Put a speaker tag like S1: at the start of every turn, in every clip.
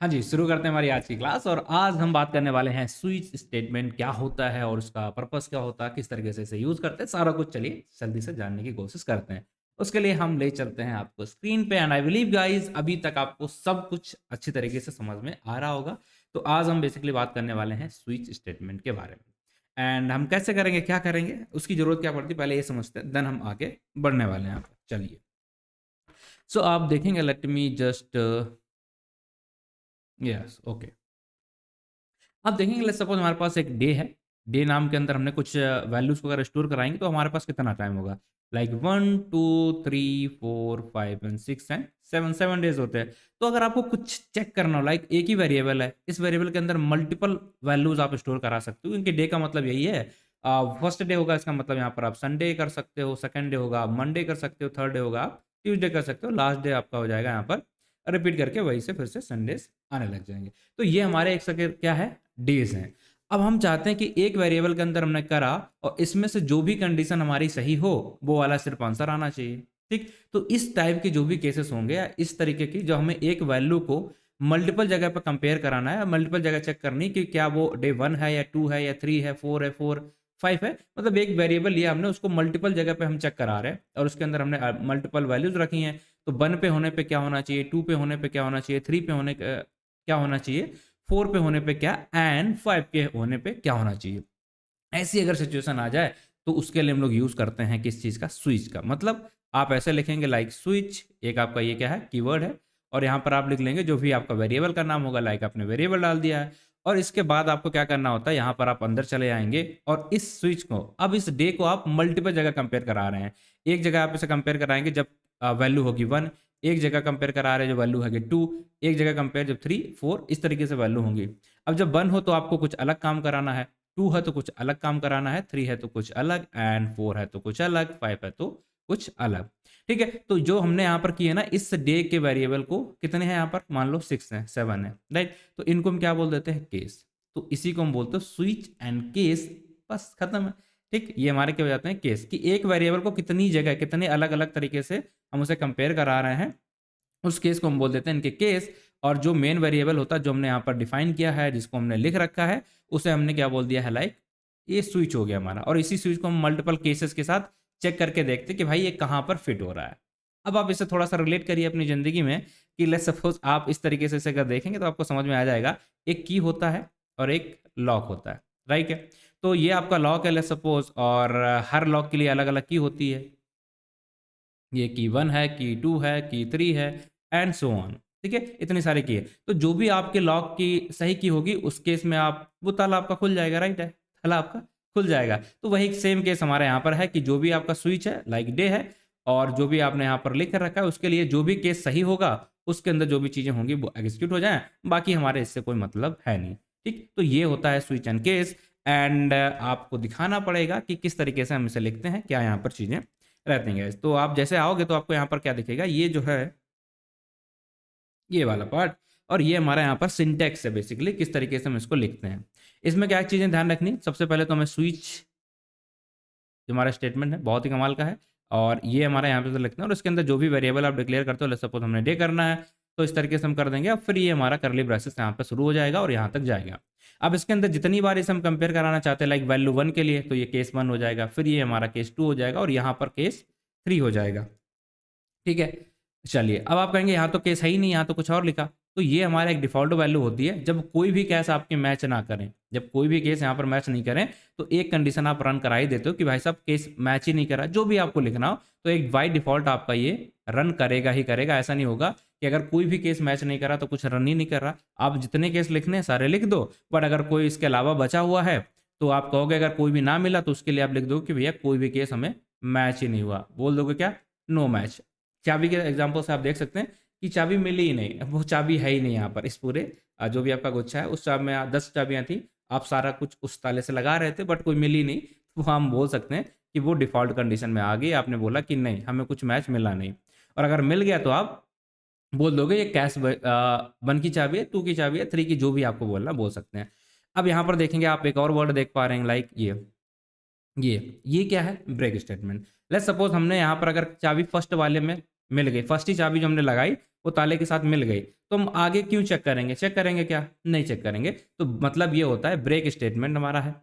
S1: हाँ जी, शुरू करते हैं हमारी आज की क्लास और आज हम बात करने वाले हैं स्विच स्टेटमेंट क्या होता है और उसका पर्पस क्या होता है, किस तरीके से इसे यूज़ करते हैं, सारा कुछ चलिए जल्दी से जानने की कोशिश करते हैं। उसके लिए हम ले चलते हैं आपको स्क्रीन पे एंड आई बिलीव गाइस अभी तक आपको सब कुछ अच्छी तरीके से समझ में आ रहा होगा। तो आज हम बेसिकली बात करने वाले हैं स्विच स्टेटमेंट के बारे में। एंड हम कैसे करेंगे, क्या करेंगे, उसकी ज़रूरत क्या पड़ती है, पहले ये समझते हैं, देन हम आगे बढ़ने वाले हैं यहाँ पर। चलिए। सो आप देखेंगे let me just yes okay. अब देखेंगे लेट्स सपोज हमारे पास एक डे है। डे नाम के अंदर हमने कुछ वैल्यूज़ को अगर स्टोर कराएँगे तो हमारे पास कितना टाइम होगा? लाइक 1, 2, 3, 4, 5 एंड 6 एंड 7, 7 डेज़ होते हैं। तो अगर आपको कुछ चेक करना हो लाइक एक ही वेरिएबल है, इस वेरिएबल के अंदर मल्टीपल वैल्यूज़ आप स्टोर करा सकते हो क्योंकि डे का मतलब यही है। फर्स्ट डे होगा इसका मतलब यहाँ पर आप संडे कर सकते हो, सेकंड डे होगा आप मंडे कर सकते हो, थर्ड डे होगा आप ट्यूसडे कर सकते हो, लास्ट डे आपका हो जाएगा यहाँ पर रिपीट करके वहीं से फिर से संडेज़ आने लग जाएँगे। तो ये हमारे एक सेकंड क्या है? डेज़ हैं। अब हम चाहते हैं कि एक वेरिएबल के अंदर हमने करा और इसमें से जो भी कंडीशन हमारी सही हो, वो वाला सिर्फ़ आंसर आना चाहिए, ठीक? तो इस टाइप के जो भी केसेस होंगे या इस तरीके की जो हमें एक वैल्यू को मल्टीपल जगह पे कंपेयर कराना है, मल्टीपल जगह चेक करनी कि क्या वो डे 1 है या 2 है या 3 है, 5 है, मतलब एक वेरिएबल लिया हमने उसको मल्टीपल जगह पे हम चेक करा रहे हैं और उसके अंदर हमने मल्टीपल वैल्यूज़ रखी हैं। तो 1 पे होने पे क्या होना चाहिए, 2 पे होने पे क्या होना चाहिए, 3 पे होने क्या होना चाहिए, 4 पे होने पे क्या एंड 5 के होने पे क्या होना चाहिए। ऐसी अगर सिचुएशन आ जाए तो उसके लिए हम लोग यूज़ करते हैं किस चीज़ का? स्विच का। मतलब आप ऐसे लिखेंगे लाइक स्विच एक आपका ये क्या है? कीवर्ड है और यहाँ पर आप लिख लेंगे जो भी आपका वेरिएबल का नाम होगा लाइक आपने वेरिएबल डाल दिया है और इसके बाद आपको क्या करना होता है यहाँ पर आप अंदर चले आएँगे और इस स्विच को अब इस डे को आप मल्टीपल जगह कंपेयर करा रहे हैं। एक जगह आप इसे कंपेयर कराएँगे जब वैल्यू होगी 1, एक जगह कंपेयर करा रहे हैं जो वैल्यू है 2, एक जगह कंपेयर जब 3, 4 इस तरीके से वैल्यू होंगी। अब जब 1 हो तो आपको कुछ अलग काम कराना है, 2 है तो कुछ अलग काम कराना है, 3 है तो कुछ अलग एंड 4 है तो कुछ अलग, 5 है तो कुछ अलग। ठीक है? तो जो हमने यहाँ पर किए ना इस डे के वेरिएबल को कितने हैं यहाँ पर? मान लो 6 हैं, 7 है, राइट? तो इनको हम क्या बोल देते हैं? केस। तो इसी को हम बोलते हैं स्विच एंड केस बस खत्म है। ठीक? ये हमारे क्या हो जाते हैं? केस कि एक वेरिएबल को कितनी जगह, कितने अलग-अलग तरीके से हम उसे कंपेयर करा रहे हैं उस केस को हम बोल देते हैं इनके केस और जो मेन वेरिएबल होता है जो हमने यहाँ पर डिफाइन किया है जिसको हमने लिख रखा है उसे हमने क्या बोल दिया है लाइक ये स्विच हो गया हमारा और इसी स्विच को हम मल्टीपल केसेस के साथ चेक करके देखते हैं कि भाई ये कहाँ पर फिट हो रहा है। अब आप इसे थोड़ा सा रिलेट करिए अपनी ज़िंदगी में कि लेट्स सपोज आप इस तरीके से इसे अगर देखेंगे तो आपको समझ में आ जाएगा। एक की होता है और एक लॉक होता है, राइट है? तो ये आपका लॉक है लेट्स सपोज और हर लॉक के लिए अलग-अलग की होती है। ये की 1 है, की 2 है, की 3 है एंड सो ऑन। ठीक है? इतनी सारी की है। तो जो भी आपके लॉक की सही की होगी उस केस में आप वो ताला आपका खुल जाएगा, राइट है? ताला आपका खुल जाएगा। तो वही सेम केस हमारे यहाँ पर है कि जो भी आपका स्विच है लाइक डे है और जो भी आपने यहाँ पर लिख कर रखा है उसके लिए जो भी केस सही होगा उसके अंदर जो भी चीज़ें होंगी वो एग्ज़ीक्यूट हो जाएँ, बाकी हमारे इससे कोई मतलब है नहीं। ठीक? तो ये होता है स्विच एंड केस एंड आपको दिखाना पड़ेगा कि किस तरीके से हम इसे लिखते हैं, क्या यहाँ पर चीज़ें रहते हैं गाइस। तो आप जैसे आओगे तो आपको यहाँ पर क्या दिखेगा, ये जो है, ये वाला पार्ट और ये हमारा यहाँ पर सिंटैक्स है बेसिकली किस तरीके से हम इसको लिखते हैं। इसमें क्या चीज़ें ध्यान रखनी, सबसे पहले तो हमें स्विच जो हमारा स्टेटमेंट है बहुत ही कमाल का है और ये हमारा यहाँ पे से लिखना है और इसके अंदर जो भी वेरिएबल आप डिक्लेयर करते हो लेट्स सपोज हमने डे करना है तो इस तरीके से हम कर देंगे और फिर ये हमारा करली ब्रेसेस यहाँ पे शुरू हो जाएगा और यहाँ तक जाएगा। अब इसके अंदर जितनी बार इसे हम कंपेयर कराना चाहते हैं लाइक वैल्यू 1 के लिए तो ये केस 1 हो जाएगा, फिर ये हमारा केस 2 हो जाएगा और यहाँ पर केस 3 हो जाएगा। ठीक है? चलिए, अब आप कहेंगे यहाँ तो केस है ही नहीं, यहाँ तो कुछ और लिखा। तो ये हमारा एक डिफ़ॉल्ट वैल्यू होती है, जब कोई भी केस आपके मैच ना करें, जब कोई भी केस यहाँ पर मैच नहीं करें, तो एक कंडीशन आप रन करा ही देते हो कि भाई साहब केस मैच ही नहीं करा, जो भी आपको लिखना हो, तो एक बाय डिफ़ॉल्ट आपका ये रन करेगा ही करेगा। ऐसा नहीं होगा कि अगर कोई भी केस मैच नहीं करा, तो कुछ रन ही नहीं कर रहा। आप जितने केस लिखने हैं, सारे लिख दो, बट अगर कोई इसके अलावा बचा हुआ है, तो आप कहोगे अगर कोई भी ना मिला, तो उसके लिए आप लिख दो कि भैया कोई भी केस हमें मैच ही नहीं हुआ। बोल दोगे क्या? No match. चाबी के एग्जांपल से आप देख सकते हैं कि चाबी मिली ही नहीं, वो चाबी है ही नहीं यहाँ पर इस पूरे जो भी आपका गुच्छा है उस चाबी में 10 चाबियाँ थी, आप सारा कुछ उस ताले से लगा रहे थे बट कोई मिली नहीं, तो हम बोल सकते हैं कि वो डिफ़ॉल्ट कंडीशन में आ गई, आपने बोला कि नहीं हमें कुछ मैच मिला नहीं। और अगर मिल गया तो आप बोल दोगे ये 1 की चाबी है, 2 की चाबी है, 3 की जो भी आपको बोलना बोल सकते हैं। अब यहाँ पर देखेंगे आप एक और वर्ड देख पा रहे हैं लाइक ये क्या है? Break statement. लेट्स सपोज़ हमने यहाँ पर अगर चाबी फर्स्ट वाले में मिल गई, फर्स्ट ही चाबी जो हमने लगाई वो ताले के साथ मिल गई, तो हम आगे क्यों चेक करेंगे? चेक करेंगे क्या? नहीं चेक करेंगे। तो मतलब ये होता है ब्रेक स्टेटमेंट हमारा है।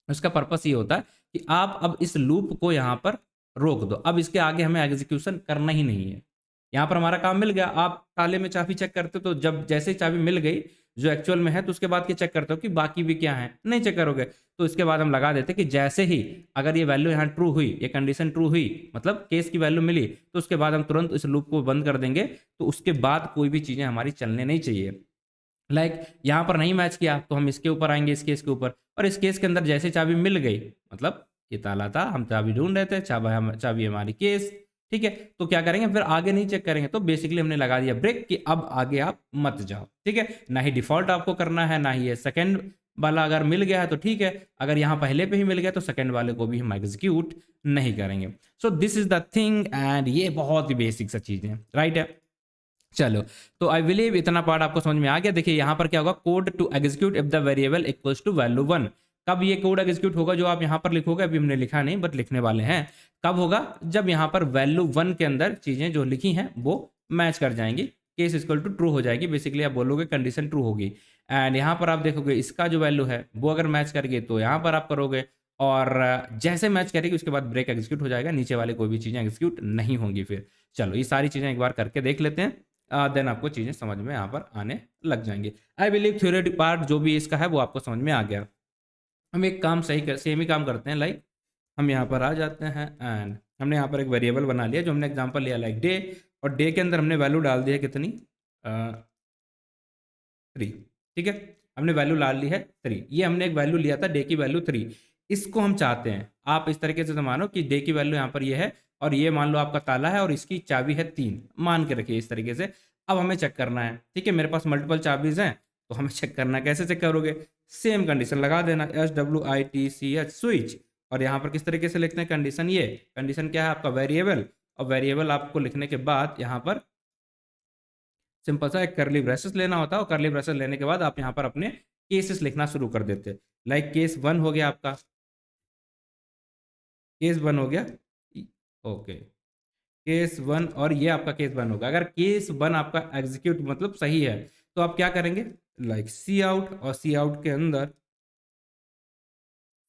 S1: उसका पर्पस ये होता है कि आप अब इस लूप को यहाँ पर रोक दो, अब इसके आगे हमें एग्जीक्यूशन करना ही नहीं है। यहाँ पर हमारा काम मिल गया, आप ताले में चाबी चेक करते हो तो जब जैसे ही चाबी मिल गई जो एक्चुअल में है, तो उसके बाद क्या चेक करते हो कि बाकी भी क्या है? नहीं चेक करोगे। तो इसके बाद हम लगा देते कि जैसे ही अगर ये वैल्यू यहाँ ट्रू हुई, ये कंडीशन ट्रू हुई, मतलब केस की वैल्यू मिली, तो उसके बाद हम तुरंत इस लूप को बंद कर देंगे। तो उसके बाद कोई भी चीजें हमारी चलने नहीं चाहिए। लाइक यहाँ पर नहीं मैच किया तो हम इसके ऊपर आएंगे, इस केस के ऊपर, और इस केस के अंदर जैसे चाबी मिल गई, मतलब ये ताला था, हम चाबी ढूंढ रहे थे, चाबी हमारी केस, ठीक है। तो क्या करेंगे फिर? आगे नहीं चेक करेंगे। तो बेसिकली हमने लगा दिया ब्रेक कि अब आगे आप मत जाओ, ठीक है। ना ही डिफॉल्ट आपको करना है, ना ही ये सेकंड वाला अगर मिल गया है तो ठीक है, अगर यहाँ पहले पे ही मिल गया तो सेकंड वाले को भी हम एग्जीक्यूट नहीं करेंगे। So this is the thing, and ये बहुत ही बेसिक सा चीज है, राइट है। चलो, तो आई बिलीव इतना पार्ट आपको समझ में आ गया। देखिए यहाँ पर क्या होगा, code to execute if the variable equals to value 1। कब ये कोड एग्जीक्यूट होगा जो आप यहाँ पर लिखोगे? अभी हमने लिखा नहीं बट लिखने वाले हैं। कब होगा? जब यहाँ पर वैल्यू 1 के अंदर चीजें जो लिखी हैं वो मैच कर जाएंगी, केस इक्वल टू ट्रू हो जाएगी। बेसिकली आप बोलोगे कंडीशन ट्रू होगी, एंड यहाँ पर आप देखोगे इसका जो वैल्यू है वो अगर मैच कर गई तो यहाँ पर आप करोगे, और जैसे मैच करेगी उसके बाद ब्रेक एग्जीक्यूट हो जाएगा, नीचे वाले कोई भी चीजें एग्जीक्यूट नहीं होंगी फिर। चलो, ये सारी चीजें एक बार करके देख लेते हैं, देन आपको चीजें समझ में यहाँ पर आने लग जाएंगी। आई बिलीव थ्योरेटिक पार्ट जो भी इसका है वो आपको समझ में आ गया। हम एक काम सेम ही काम करते हैं। लाइक हम यहाँ पर आ जाते हैं, एंड हमने यहाँ पर एक वेरिएबल बना लिया जो हमने एग्जांपल लिया लाइक डे, और डे के अंदर हमने वैल्यू डाल दी है कितनी? 3, ठीक है। हमने वैल्यू डाल ली है 3। ये हमने एक वैल्यू लिया था डे की वैल्यू 3। इसको हम चाहते हैं, आप इस तरीके से मानो कि डे की वैल्यू यहाँ पर ये है, और ये मान लो आपका ताला है और इसकी चाबी है 3, मान के रखिए इस तरीके से। अब हमें चेक करना है, ठीक है, मेरे पास मल्टीपल चाबीज हैं, तो हमें चेक करना है। कैसे चेक करोगे? सेम कंडीशन लगा देना, SWITCH स्विच, और यहाँ पर किस तरीके से लिखते हैं कंडीशन? ये कंडीशन क्या है आपका? वेरिएबल, और वेरिएबल आपको लिखने के बाद यहाँ पर सिंपल सा एक करली ब्रेसेस लेना होता है, और करली ब्रेसेस लेने के बाद आप यहाँ पर अपने केसेस लिखना शुरू कर देते। लाइक केस 1 हो गया आपका, केस 1 हो गया, ओके, केस 1, और ये आपका केस 1 होगा। अगर केस 1 आपका एग्जीक्यूट मतलब सही है तो आप क्या करेंगे? लाइक सी आउट, और सी आउट के अंदर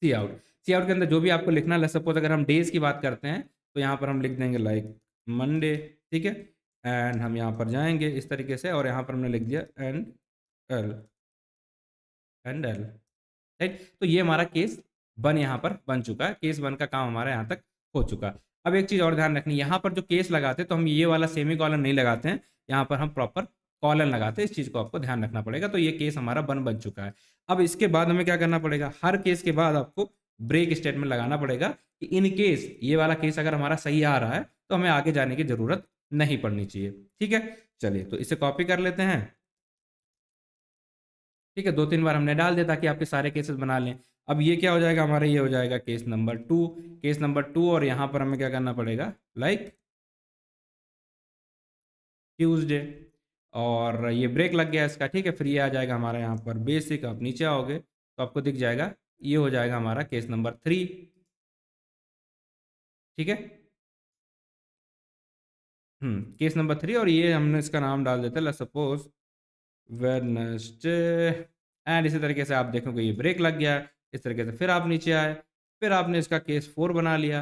S1: सी आउट के अंदर जो भी आपको लिखना है, सपोज अगर हम डेज की बात करते हैं तो यहाँ पर हम लिख देंगे लाइक मंडे, ठीक है। एंड हम यहाँ पर जाएंगे इस तरीके से, और यहाँ पर हमने लिख दिया and L, and L, right. तो ये हमारा केस 1 यहाँ पर बन चुका है, केस 1 का काम हमारा यहाँ तक हो चुका। अब एक चीज़ और ध्यान रखनी, यहाँ पर जो केस लगाते हैं तो हम ये वाला सेमी कॉलन नहीं लगाते हैं, यहाँ पर हम प्रॉपर कॉलन लगाते हैं। इस चीज़ को आपको ध्यान रखना पड़ेगा। तो ये केस हमारा बन चुका है। अब इसके बाद हमें क्या करना पड़ेगा? हर केस के बाद आपको ब्रेक स्टेटमेंट लगाना पड़ेगा कि इन केस ये वाला केस अगर हमारा सही आ रहा है तो हमें आगे जाने की जरूरत नहीं पड़नी चाहिए, ठीक है। चलिए, तो इसे कॉपी कर लेते हैं, ठीक है। 2-3 बार हमने डाल दिया ताकि आपके सारे केसेस बना लें। अब ये क्या हो जाएगा हमारा? ये हो जाएगा केस नंबर 2, केस नंबर 2, और यहाँ पर हमें क्या करना पड़ेगा? लाइक ट्यूसडे, और ये ब्रेक लग गया इसका, ठीक है। फिर ये आ जाएगा हमारा यहाँ पर बेसिक, आप नीचे आओगे तो आपको दिख जाएगा, ये हो जाएगा हमारा केस नंबर 3, ठीक है। केस नंबर 3, और ये हमने इसका नाम डाल देते हैं सपोज वेडनेसडे, एंड इसी तरीके से आप देखोगे ये ब्रेक लग गया। इस तरीके से फिर आप नीचे आए, फिर आपने इसका केस 4 बना लिया,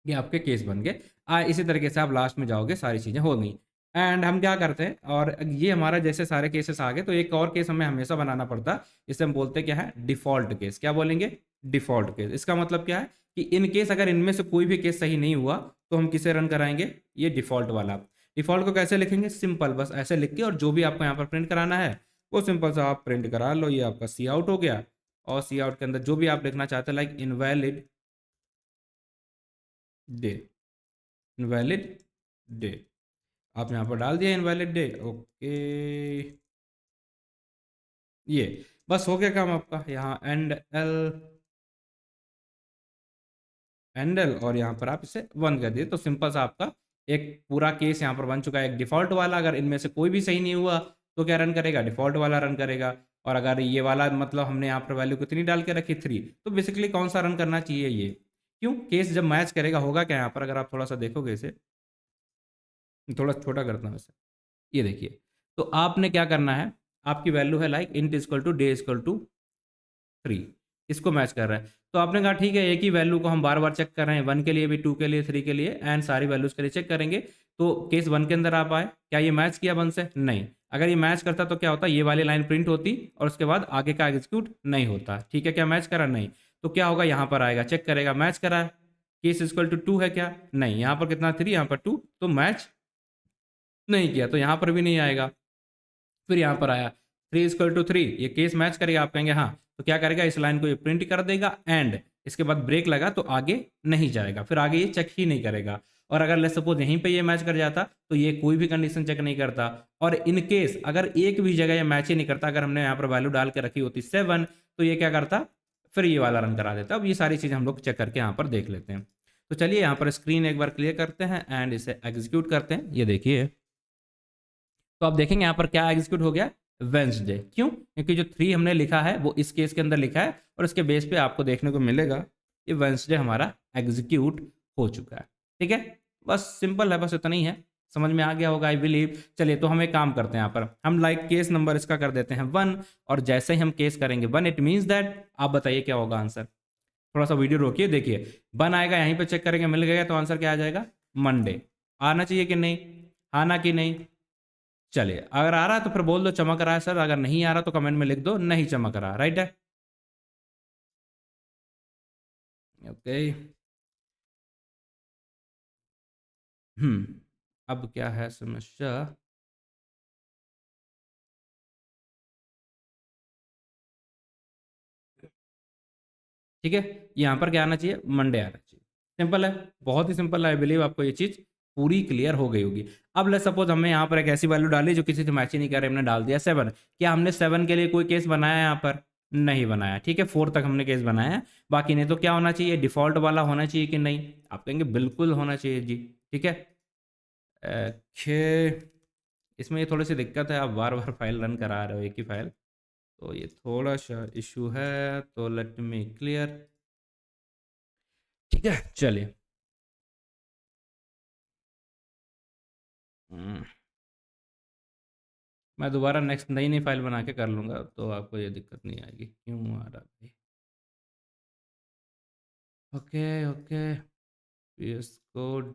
S1: ये आपके केस बन गए। इसी तरीके से आप लास्ट में जाओगे, सारी चीज़ें हो गई। एंड हम क्या करते हैं, और ये हमारा जैसे सारे केसेस आ गए, तो एक और केस हमें हमेशा बनाना पड़ता है। इसे हम बोलते हैं क्या है? Default case. क्या बोलेंगे? Default case. इसका मतलब क्या है कि इन केस अगर इनमें से कोई भी केस सही नहीं हुआ तो हम किसे रन कराएंगे? ये डिफॉल्ट वाला। डिफॉल्ट को कैसे लिखेंगे? सिंपल, बस ऐसे लिख के, और जो भी आपको यहाँ पर प्रिंट कराना है वो सिंपल सा आप प्रिंट करा लो। ये आपका सी आउट हो गया, और सी आउट के अंदर जो भी आप लिखना चाहते हैं like invalid day, invalid day, आप यहाँ पर डाल दिया इनवैलिड डे, ओके। ये बस हो गया काम आपका। यहाँ एंडल, और यहाँ पर आप इसे बंद कर दिए, तो सिंपल सा आपका एक पूरा केस यहाँ पर बन चुका है। एक डिफॉल्ट वाला, अगर इनमें से कोई भी सही नहीं हुआ तो क्या रन करेगा? डिफॉल्ट वाला रन करेगा। और अगर ये वाला मतलब हमने यहाँ पर वैल्यू कितनी डाल के रखी? 3, तो बेसिकली कौन सा रन करना चाहिए? क्यों? केस जब मैच करेगा होगा क्या यहाँ पर, अगर आप थोड़ा सा देखोगे इसे, थोड़ा छोटा करता हूँ इसे, ये देखिए। तो आपने क्या करना है, आपकी वैल्यू है like int equal to day equal to 3, इसको मैच कर रहा है। तो आपने कहा ठीक है, एक ही वैल्यू को हम बार बार चेक कर रहे हैं, 1 के लिए भी, 2 के लिए, 3 के लिए, एंड सारी वैल्यूज के लिए चेक करेंगे। तो केस 1 के अंदर आप आए, क्या ये मैच किया 1 से? नहीं। अगर ये मैच करता तो क्या होता, ये वाली लाइन प्रिंट होती और उसके बाद आगे का एग्जीक्यूट नहीं होता। ठीक है, क्या मैच करा? नहीं। तो क्या होगा, यहाँ पर आएगा, चेक करेगा, मैच करा है। केस इक्वल टू 2 है क्या? नहीं। यहाँ पर कितना 3, यहाँ पर 2, तो मैच नहीं किया, तो यहाँ पर भी नहीं आएगा। फिर यहाँ पर आया 3 इक्वल टू 3, ये केस मैच करेगा, आप कहेंगे हाँ। तो क्या करेगा, इस लाइन को ये प्रिंट कर देगा, एंड इसके बाद ब्रेक लगा तो आगे नहीं जाएगा, फिर आगे ये चेक ही नहीं करेगा। और अगर लेट्स सपोज यहीं पे ये मैच कर जाता तो ये कोई भी कंडीशन चेक नहीं करता। और इन केस अगर एक भी जगह ये मैच ही नहीं करता, अगर हमने यहाँ पर वैल्यू डाल के रखी होती 7, तो ये क्या करता, फिर ये वाला रन करा देता। अब ये सारी चीज़ हम लोग चेक करके यहाँ पर देख लेते हैं। तो चलिए यहाँ पर स्क्रीन एक बार क्लियर करते हैं एंड इसे एग्जीक्यूट करते हैं। ये देखिए, तो आप देखेंगे यहाँ पर क्या एग्जीक्यूट हो गया, वेंसडे। क्यों? क्योंकि जो 3 हमने लिखा है वो इस केस के अंदर लिखा है, और इसके बेस पे आपको देखने को मिलेगा ये वेंसडे हमारा एग्जीक्यूट हो चुका है। ठीक है, बस सिंपल है, बस इतना ही है, समझ में आ गया होगा आई बिलीव। चलिए, तो हम एक काम करते हैं, यहाँ पर हम लाइक केस नंबर इसका कर देते हैं 1, और जैसे ही हम केस करेंगे 1, इट मीन्स दैट, आप बताइए क्या होगा आंसर। थोड़ा सा वीडियो रोकिए, देखिए 1 आएगा, यहीं पर चेक करेंगे, मिल गया, तो आंसर क्या आ जाएगा, मंडे। आना चाहिए कि नहीं, आना कि नहीं? चलिए, अगर आ रहा है तो फिर बोल दो चमक रहा है सर, अगर नहीं आ रहा तो कमेंट में लिख दो नहीं चमक रहा। राइट है, ओके। अब क्या है समस्या, ठीक है, यहाँ पर क्या आना चाहिए, मंडे आना चाहिए। सिंपल है, बहुत ही सिंपल है, आई बिलीव आपको ये चीज़ पूरी क्लियर हो गई होगी। अब लेट्स सपोज हमने यहाँ पर एक ऐसी वैल्यू डाली जो किसी से मैच ही नहीं कर रही, हमने डाल दिया 7। क्या हमने 7 के लिए कोई केस बनाया यहाँ पर? नहीं बनाया। ठीक है, 4 तक हमने केस बनाया है, बाकी नहीं। तो क्या होना चाहिए, डिफॉल्ट वाला होना चाहिए कि नहीं? आप कहेंगे बिल्कुल होना चाहिए जी। ठीक है, ओके। इसमें ये थोड़ी सी दिक्कत है, आप बार बार फाइल रन करा रहे हो एक ही फाइल, तो ये थोड़ा सा इशू है, तो लेट मी क्लियर। ठीक है, चलिए। हम्म, मैं दोबारा नेक्स्ट नई नई फाइल बना के कर लूँगा, तो आपको ये दिक्कत नहीं आएगी। क्यों आ रहा भाई? Okay okay, PS code.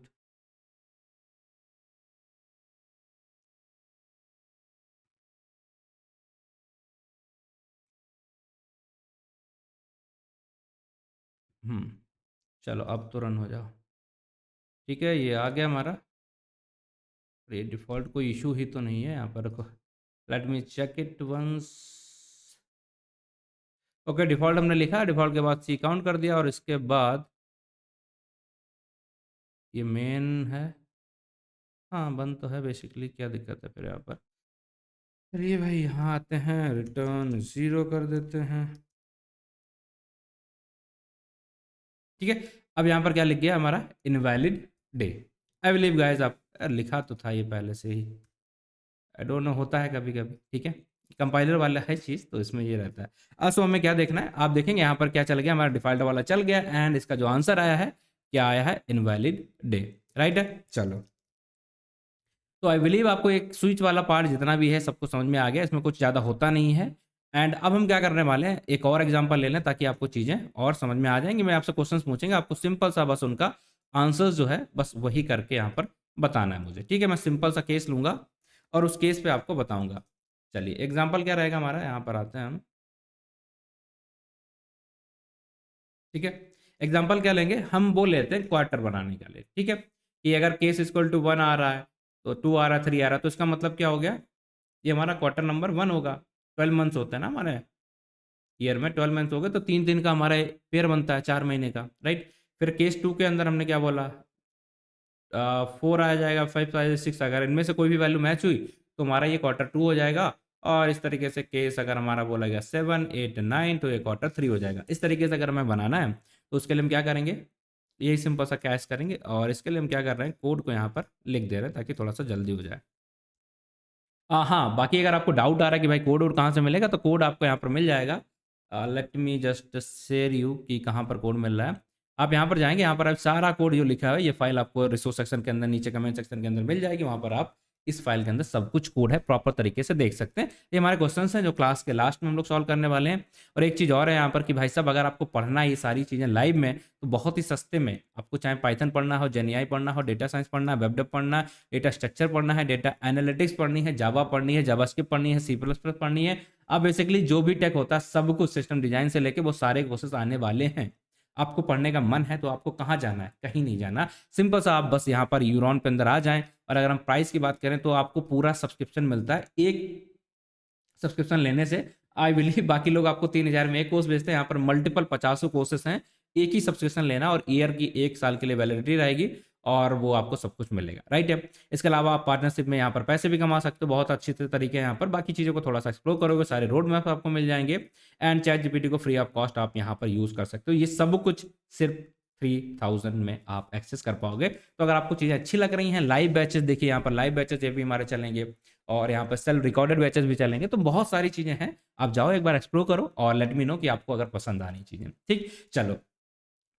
S1: चलो, अब तो रन हो जाओ। ठीक है, ये आ गया हमारा। ये डिफ़ॉल्ट कोई इशू ही तो नहीं है यहाँ पर, let me check it once. Okay, default हमने लिखा, डिफ़ॉल्ट के बाद सी काउंट कर दिया, और इसके बाद ये मेन है। हाँ, बंद तो है बेसिकली, क्या दिक्कत है फिर यहाँ पर? चलिए भाई, यहाँ आते हैं, रिटर्न 0 कर देते हैं। ठीक है, अब यहाँ पर क्या लिख गया हमारा, invalid day. I believe guys, आप लिखा तो था ये पहले से ही, आई डोंट नो, होता है कभी कभी। ठीक है, कंपाइलर वाला है चीज़, तो इसमें ये रहता है। अब सो हमें क्या देखना है, आप देखेंगे यहाँ पर क्या चल गया, हमारा डिफॉल्ट वाला चल गया, एंड इसका जो आंसर आया है, क्या आया है, इनवैलिड डे। राइट है, चलो। तो आई बिलीव आपको एक स्विच वाला पार्ट जितना भी है सबको समझ में आ गया, इसमें कुछ ज़्यादा होता नहीं है। एंड अब हम क्या करने वाले हैं, एक और एग्जांपल ले लें ताकि आपको चीज़ें और समझ में आ जाएंगी। मैं आपसे क्वेश्चंस पूछेंगे, आपको सिंपल सा बस उनका आंसर्स जो है बस वही करके यहाँ पर बताना है मुझे। ठीक है, मैं सिंपल सा केस लूँगा और उस केस पे आपको बताऊँगा। चलिए, एग्जाम्पल क्या रहेगा हमारा, यहाँ पर आते हैं हम। ठीक है, एग्जाम्पल क्या लेंगे, हम बोल लेते हैं क्वार्टर बनाने के लिए। ठीक है, कि अगर केस इक्वल टू 1 आ रहा है, तो 2 आ रहा है, 3 आ रहा है, तो इसका मतलब क्या हो गया, ये हमारा क्वार्टर नंबर 1 होगा। 12 मंथ्स होते हैं ना हमारे ईयर में, 12 मंथ्स हो गए, तो 3 दिन का हमारा पेयर बनता है, 4 महीने का। राइट, फिर केस 2 के अंदर हमने क्या बोला, 4 आ जाएगा, 5 आ जाएगा, 6, अगर इनमें से कोई भी वैल्यू मैच हुई तो हमारा ये क्वार्टर 2 हो जाएगा। और इस तरीके से केस अगर हमारा बोला गया 7, 8, 9, तो ये क्वार्टर 3 हो जाएगा। इस तरीके से अगर हमें बनाना है तो उसके लिए हम क्या करेंगे, यही सिंपल सा कैश करेंगे, और इसके लिए हम क्या कर रहे हैं, कोड को यहाँ पर लिख दे रहे हैं ताकि थोड़ा सा जल्दी हो जाए। हाँ, बाकी अगर आपको डाउट आ रहा है कि भाई कोड वोड कहाँ से मिलेगा, तो कोड आपको यहाँ पर मिल जाएगा। Let me just share you कि कहाँ पर कोड मिल रहा है। आप यहाँ पर जाएँगे, यहाँ पर आप सारा कोड जो लिखा है, ये फाइल आपको रिसोर्स सेक्शन के अंदर नीचे कमेंट सेक्शन के अंदर मिल जाएगी। वहाँ पर आप इस फाइल के अंदर सब कुछ कोड है, प्रॉपर तरीके से देख सकते हैं। ये हमारे क्वेश्चंस हैं जो क्लास के लास्ट में हम लोग सॉल्व करने वाले हैं। और एक चीज़ और है यहाँ पर कि भाई साहब, अगर आपको पढ़ना है ये सारी चीज़ें लाइव में, तो बहुत ही सस्ते में आपको, चाहे पाइथन पढ़ना हो, जेएनआई पढ़ना हो, डेटा साइंस पढ़ना है, वेब डेव पढ़ना है, डेटा स्ट्रक्चर पढ़ना है, डेटा एनालिटिक्स पढ़नी है, जावा पढ़नी है, जावास्क्रिप्ट पढ़नी है, सी प्लस प्लस पढ़नी है, अब बेसिकली जो भी टेक होता है सब कुछ, सिस्टम डिजाइन से लेके वो सारे कोर्सेज आने वाले हैं। आपको पढ़ने का मन है तो आपको कहाँ जाना है? कहीं नहीं जाना। सिंपल सा आप बस यहाँ पर यूरॉन पे अंदर आ जाएं। और अगर हम प्राइस की बात करें तो आपको पूरा सब्सक्रिप्शन मिलता है एक सब्सक्रिप्शन लेने से। आई बिलीव बाकी लोग आपको 3000 में एक कोर्स बेचते हैं, यहाँ पर मल्टीपल 50 कोर्सेस हैं। एक ही सब्सक्रिप्शन लेना और ईयर की 1 साल के लिए वैलिडिटी रहेगी और वो आपको सब कुछ मिलेगा, राइट है। इसके अलावा आप पार्टनरशिप में यहाँ पर पैसे भी कमा सकते हो, बहुत अच्छे तरीके हैं यहाँ पर। बाकी चीज़ों को थोड़ा सा एक्सप्लोर करोगे, सारे रोड मैप आपको मिल जाएंगे। एंड चैट जीपीटी को फ्री ऑफ कॉस्ट आप यहाँ पर यूज़ कर सकते हो। ये सब कुछ सिर्फ 3000 में आप एक्सेस कर पाओगे। तो अगर आपको चीज़ें अच्छी लग रही हैं, लाइव बैचेस देखिए, यहाँ पर लाइव बैचेस ये भी हमारे चलेंगे और यहाँ पर सेल्फ रिकॉर्डेड बैचेस भी चलेंगे। तो बहुत सारी चीज़ें हैं, आप जाओ एक बार एक्सप्लोर करो और लेट मी नो कि आपको अगर पसंद आ रही चीज़ें। ठीक, चलो,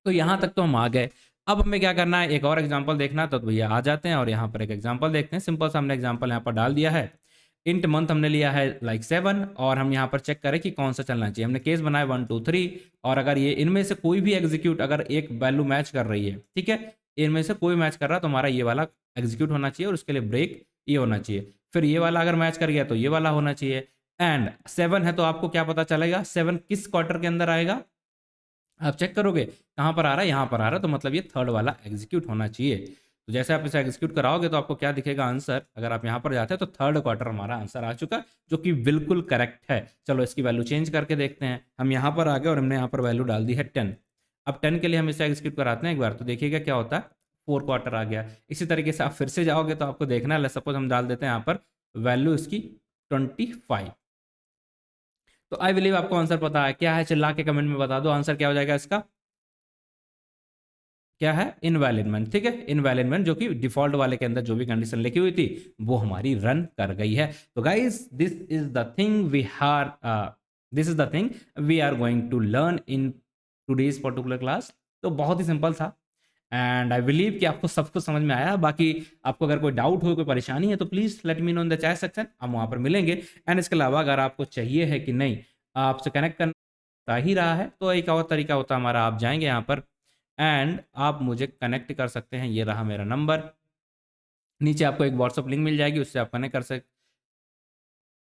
S1: तो यहाँ तक तो हम आ गए। अब हमें क्या करना है, एक और एग्जांपल देखना। तो भैया आ जाते हैं और यहाँ पर एक एग्जांपल देखते हैं। सिंपल सा हमने एग्जांपल यहाँ पर डाल दिया है। इंट मंथ हमने लिया है लाइक 7 और हम यहाँ पर चेक करें कि कौन सा चलना चाहिए। हमने केस बनाया 1 2 3 और अगर ये इनमें से कोई भी एग्जीक्यूट, अगर एक वैल्यू मैच कर रही है, ठीक है, इनमें से कोई मैच कर रहा है तो हमारा ये वाला एग्जीक्यूट होना चाहिए और उसके लिए ब्रेक ये होना चाहिए। फिर ये वाला अगर मैच कर गया तो ये वाला होना चाहिए। एंड 7 है तो आपको क्या पता चलेगा 7 किस क्वार्टर के अंदर आएगा? आप चेक करोगे कहाँ पर आ रहा है, यहाँ पर आ रहा है, तो मतलब ये थर्ड वाला एग्जीक्यूट होना चाहिए। तो जैसे आप इसे एग्जीक्यूट कराओगे तो आपको क्या दिखेगा आंसर? अगर आप यहाँ पर जाते हैं तो थर्ड क्वार्टर हमारा आंसर आ चुका, जो कि बिल्कुल करेक्ट है। चलो इसकी वैल्यू चेंज करके देखते हैं। हम यहाँ पर आ गए और हमने यहाँ पर वैल्यू डाल दी है 10। अब 10 के लिए हम इसे एग्जीक्यूट कराते हैं एक बार, तो देखिएगा क्या होता है, 4 क्वार्टर आ गया। इसी तरीके से आप फिर से जाओगे तो आपको देखना है, सपोज हम डाल देते हैं यहाँ पर वैल्यू इसकी 25। तो आई बिलीव आपको आंसर पता है क्या है, चिल्ला के कमेंट में बता दो आंसर क्या हो जाएगा इसका। क्या है? इनवैलिडमेंट, ठीक है, इनवैलिडमेंट, जो कि डिफॉल्ट वाले के अंदर जो भी कंडीशन लिखी हुई थी वो हमारी रन कर गई है। तो guys this is the thing we are going to learn in today's particular class. तो बहुत ही सिंपल था एंड आई बिलीव कि आपको सब कुछ समझ में आया। बाकी आपको अगर कोई डाउट हो, कोई परेशानी है तो please let me know in the chat section, हम वहाँ पर मिलेंगे। एंड इसके अलावा अगर आपको चाहिए है कि नहीं आपसे कनेक्ट करना ही रहा है तो एक और तरीका होता है हमारा, आप जाएंगे यहाँ पर एंड आप मुझे कनेक्ट कर सकते हैं। ये रहा मेरा नंबर, नीचे आपको एक व्हाट्सअप लिंक मिल जाएगी, उससे आप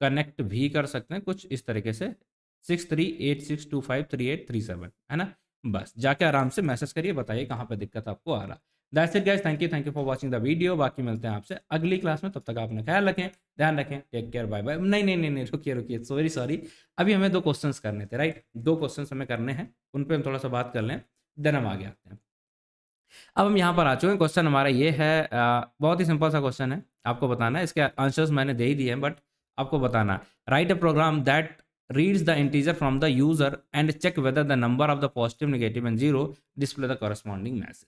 S1: कनेक्ट भी कर सकते हैं कुछ इस तरीके से 6386253837, है ना। बस जाके आराम से मैसेज करिए, बताइए कहाँ पे दिक्कत आपको आ रहा। That's it guys, thank you for watching the video. बाकी मिलते हैं आपसे अगली क्लास में, तब तक आपने ख्याल रखें, ध्यान रखें, टेक केयर, बाय बाय। नहीं नहीं नहीं नहीं, रुकिए, सॉरी, अभी हमें 2 क्वेश्चंस करने थे, राइट, 2 क्वेश्चंस हमें करने हैं, उन पर हम थोड़ा सा बात कर लें, देन हम आगे आते हैं। अब हम यहाँ पर आ चुके हैं। क्वेश्चन हमारा ये है, बहुत ही सिंपल सा क्वेश्चन है, आपको बताना है। इसके आंसर्स मैंने दे ही दिए हैं बट आपको बताना। Write a program that reads the integer from the user and check whether the number of the positive, negative and zero display the corresponding message.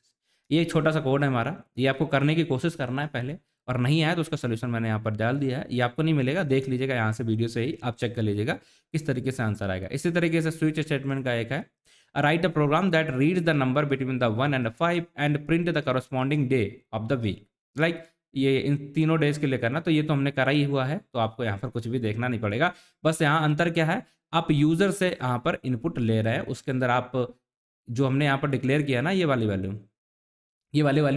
S1: ये एक छोटा सा कोड है हमारा, ये आपको करने की कोशिश करना है पहले, और नहीं आया तो उसका सोल्यूशन मैंने यहाँ पर डाल दिया है। ये आपको नहीं मिलेगा, देख लीजिएगा यहाँ से वीडियो से ही आप चेक कर लीजिएगा किस तरीके से आंसर आएगा। इसी तरीके से स्विच स्टेटमेंट का एक है, write a program that reads the number between the 1 and 5 and print the corresponding day of the week। Like ये इन तीनों डेज के लिए करना, तो ये तो हमने करा ही हुआ है, तो आपको यहाँ पर कुछ भी देखना नहीं पड़ेगा। बस यहाँ अंतर क्या है, आप यूजर से यहाँ पर इनपुट ले रहे हैं, उसके अंदर आप जो हमने यहाँ पर डिक्लेयर किया ना, ये वाली वैल्यू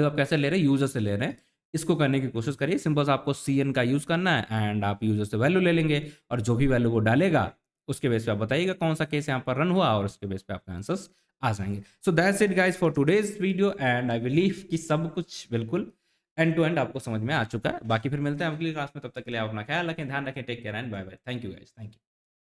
S1: आप कैसे ले रहे हैं, यूजर से ले रहे हैं। इसको करने की कोशिश करिए। सिंपल सा आपको cn का यूज करना है एंड आप यूजर से वैल्यू ले लेंगे और जो भी वैल्यू वो डालेगा उसके बेस पे आप बताइएगा कौन सा केस यहाँ पर रन हुआ और उसके बेस पे आपके आंसर्स आ जाएंगे। So that's it guys for today's video and I believe कि सब कुछ बिल्कुल एंड टू एंड आपको समझ में आ चुका है। बाकी फिर मिलते हैं अगली क्लास में, तब तक के लिए आप अपना ख्याल रखें, ध्यान रखें, take care and bye bye. Thank you guys, thank you.